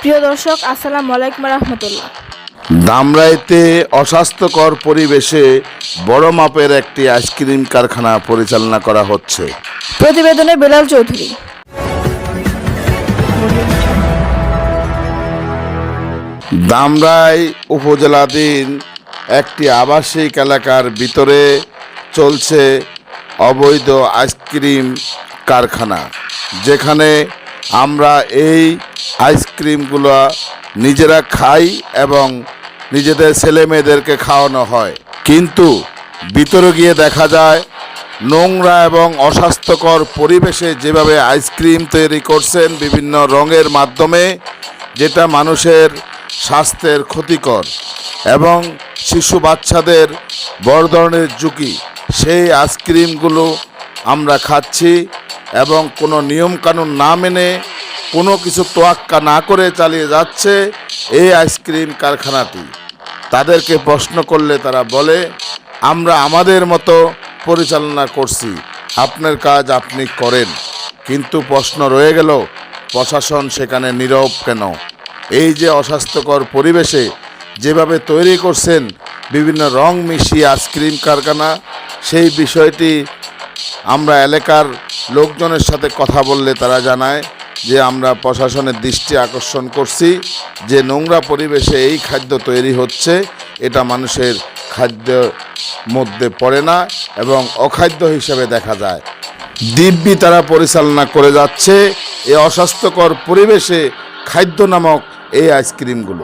প্রিয় দর্শক, আসসালামু আলাইকুম রহমতুল্লাহ। ধামরাইতে অস্বাস্থ্যকর পরিবেশে বড় মাপের একটি আইসক্রিম কারখানা পরিচালনা করা হচ্ছে। প্রতিবেদনে বেলাল চৌধুরী। ধামরাই উপজেলাধীন একটি আবাসিক এলাকার ভিতরে চলছে অবৈধ আইসক্রিম কারখানা, যেখানে আমরা এই আইসক্রিমগুলো নিজেরা খাই এবং নিজেদের ছেলে মেয়েদেরকে খাওয়ানো হয়, কিন্তু ভিতরে গিয়ে দেখা যায় নোংরা এবং অস্বাস্থ্যকর পরিবেশে যেভাবে আইসক্রিম তৈরি করছেন বিভিন্ন রঙের মাধ্যমে, যেটা মানুষের স্বাস্থ্যের ক্ষতিকর এবং শিশু বাচ্চাদের বড় ধরনের ঝুঁকি। সেই আইসক্রিমগুলো আমরা খাচ্ছি এবং কোনো নিয়মকানুন না মেনে কোনো কিছু তোয়াক্কা না করে চালিয়ে যাচ্ছে এই আইসক্রিম কারখানাটি। তাদেরকে প্রশ্ন করলে তারা বলে, আমরা আমাদের মতো পরিচালনা করছি, আপনার কাজ আপনি করেন। কিন্তু প্রশ্ন রয়ে গেল, প্রশাসন সেখানে নীরব কেন? এই যে অস্বাস্থ্যকর পরিবেশে যেভাবে তৈরি করছেন বিভিন্ন রং মিশিয়ে আইসক্রিম কারখানা, সেই বিষয়টি আমরা এলাকার লোকজনের সাথে কথা বললে তারা জানায় যে আমরা প্রশাসনের দৃষ্টি আকর্ষণ করছি যে নোংরা পরিবেশে এই খাদ্য তৈরি হচ্ছে, এটা মানুষের খাদ্যের মধ্যে পড়ে না এবং অখাদ্য হিসেবে দেখা যায়। দিব্যি তারা পরিচালনা করে যাচ্ছে এই অস্বাস্থ্যকর পরিবেশে খাদ্য নামক এই আইসক্রিমগুলো।